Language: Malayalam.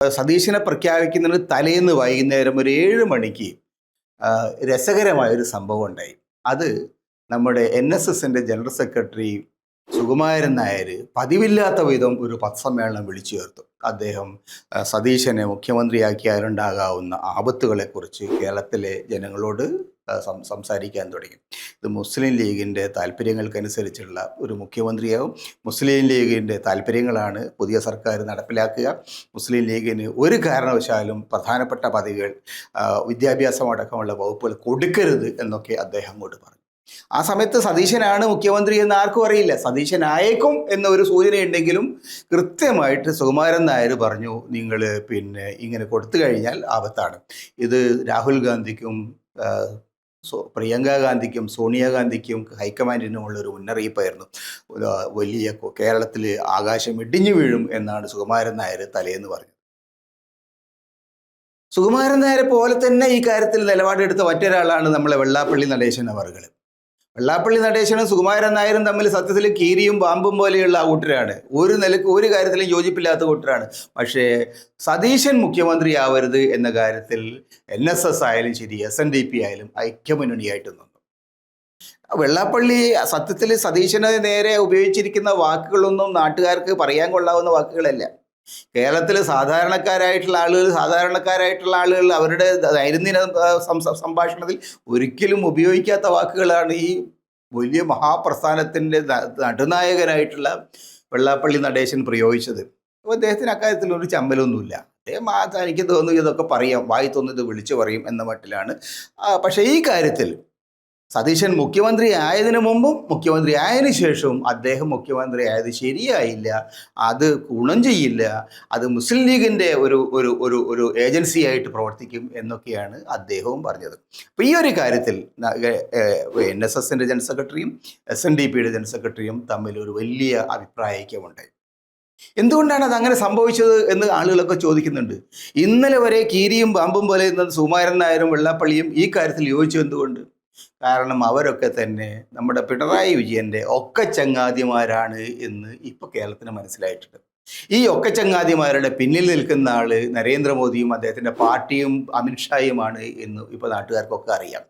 സതീശനെ പ്രഖ്യാപിക്കുന്നതിന് തലേന്ന് വൈകുന്നേരം ഒരു 7 മണിക്ക് രസകരമായൊരു സംഭവം ഉണ്ടായി. അത് നമ്മുടെ NSSൻ്റെ ജനറൽ സെക്രട്ടറി സുകുമാരൻ നായർ പതിവില്ലാത്ത വിധം ഒരു പത്രസമ്മേളനം വിളിച്ചു ചേർത്തു. അദ്ദേഹം സതീശനെ മുഖ്യമന്ത്രിയാക്കിയാലുണ്ടാകാവുന്ന ആപത്തുകളെക്കുറിച്ച് കേരളത്തിലെ ജനങ്ങളോട് സംസാരിക്കാൻ തുടങ്ങി. ഇത് മുസ്ലിം ലീഗിൻ്റെ താല്പര്യങ്ങൾക്കനുസരിച്ചുള്ള ഒരു മുഖ്യമന്ത്രിയാവും. മുസ്ലിം ലീഗിൻ്റെ താല്പര്യങ്ങളാണ് പുതിയ സർക്കാർ നടപ്പിലാക്കുക. മുസ്ലിം ലീഗിന് ഒരു കാരണവശാലും പ്രധാനപ്പെട്ട പദവികൾ, വിദ്യാഭ്യാസമടക്കമുള്ള വകുപ്പുകൾ കൊടുക്കരുത് എന്നൊക്കെ അദ്ദേഹം അങ്ങോട്ട് പറഞ്ഞു. ആ സമയത്ത് സതീശനാണ് മുഖ്യമന്ത്രി എന്ന് ആർക്കും അറിയില്ല. സതീശനായേക്കും എന്നൊരു സൂചനയുണ്ടെങ്കിലും കൃത്യമായിട്ട് സുകുമാരൻ നായർ പറഞ്ഞു, നിങ്ങൾ ഇങ്ങനെ കൊടുത്തു കഴിഞ്ഞാൽ ആപത്താണ്. ഇത് രാഹുൽ ഗാന്ധിക്കും പ്രിയങ്ക ഗാന്ധിക്കും സോണിയാഗാന്ധിക്കും ഹൈക്കമാൻഡിനുമുള്ളൊരു മുന്നറിയിപ്പായിരുന്നു. വലിയ കേരളത്തിൽ ആകാശം ഇടിഞ്ഞു വീഴും എന്നാണ് സുകുമാരൻ നായർ തലേന്ന് പറഞ്ഞത്. സുകുമാരൻ നായരെ പോലെ തന്നെ ഈ കാര്യത്തിൽ നിലപാടെടുത്ത മറ്റൊരാളാണ് നമ്മളെ വെള്ളാപ്പള്ളി നടേശൻ അവർകൾ. വെള്ളാപ്പള്ളി നടേശനും സുകുമാരൻ നായരും തമ്മിൽ സത്യത്തിൽ കീരിയും പാമ്പും പോലെയുള്ള കൂട്ടരാണ്. ഒരു നിലക്ക് ഒരു കാര്യത്തിലും യോജിപ്പില്ലാത്ത കൂട്ടരാണ്. പക്ഷേ സതീശൻ മുഖ്യമന്ത്രിയാവരുത് എന്ന കാര്യത്തിൽ NSS ആയാലും ശരി, SNDP ആയാലും ഐക്യമുന്നണിയായിട്ട് നിന്നു. വെള്ളാപ്പള്ളി സത്യത്തിൽ സതീശന് നേരെ ഉപയോഗിച്ചിരിക്കുന്ന വാക്കുകളൊന്നും നാട്ടുകാർക്ക് പറയാൻ കൊള്ളാവുന്ന വാക്കുകളല്ല. കേരളത്തിൽ സാധാരണക്കാരായിട്ടുള്ള ആളുകൾ അവരുടെ ദൈനംദിന സംഭാഷണത്തിൽ ഒരിക്കലും ഉപയോഗിക്കാത്ത വാക്കുകളാണ് ഈ വലിയ മഹാപ്രസ്ഥാനത്തിൻ്റെ നടുനായകനായിട്ടുള്ള വെള്ളാപ്പള്ളി നടേശൻ പ്രയോഗിച്ചത്. അപ്പോൾ അദ്ദേഹത്തിന് അക്കാര്യത്തിൽ ഒരു ചമ്മലൊന്നുമില്ല. അദ്ദേഹം എനിക്ക് തോന്നുന്നു ഇതൊക്കെ പറയാം, വായി തോന്നുന്നത് വിളിച്ചു പറയും എന്ന മട്ടിലാണ്. പക്ഷേ ഈ കാര്യത്തിൽ സതീശൻ മുഖ്യമന്ത്രി ആയതിനു മുമ്പും മുഖ്യമന്ത്രി ആയതിനു ശേഷവും അദ്ദേഹം മുഖ്യമന്ത്രി ആയത് ശരിയായില്ല, അത് ഗുണം ചെയ്യില്ല, അത് മുസ്ലിം ലീഗിൻ്റെ ഒരു ഏജൻസിയായിട്ട് പ്രവർത്തിക്കും എന്നൊക്കെയാണ് അദ്ദേഹവും പറഞ്ഞത്. അപ്പോൾ ഈ ഒരു കാര്യത്തിൽ NSSൻ്റെ ജനറൽ സെക്രട്ടറിയും SNDPയുടെ ജനറൽ സെക്രട്ടറിയും തമ്മിൽ ഒരു വലിയ അഭിപ്രായ ഐക്യമുണ്ടായി. എന്തുകൊണ്ടാണ് അത് അങ്ങനെ സംഭവിച്ചത് എന്ന് ആളുകളൊക്കെ ചോദിക്കുന്നുണ്ട്. ഇന്നലെ വരെ കീരിയും പാമ്പും പോലെ സുകുമാരൻ നായരും വെള്ളാപ്പള്ളിയും ഈ കാര്യത്തിൽ യോജിച്ചു. എന്തുകൊണ്ട്? കാരണം അവരൊക്കെ തന്നെ നമ്മുടെ പിണറായി വിജയൻ്റെ ഒക്കെ ചങ്ങാതിമാരാണ് എന്ന് ഇപ്പോൾ കേരളത്തിന് മനസ്സിലായിട്ടുണ്ട്. ഈ ഒക്കെ ചങ്ങാതിമാരുടെ പിന്നിൽ നിൽക്കുന്ന ആൾ നരേന്ദ്രമോദിയും അദ്ദേഹത്തിൻ്റെ പാർട്ടിയും അമിത്ഷായുമാണ് എന്ന് ഇപ്പോൾ നാട്ടുകാർക്കൊക്കെ അറിയാം.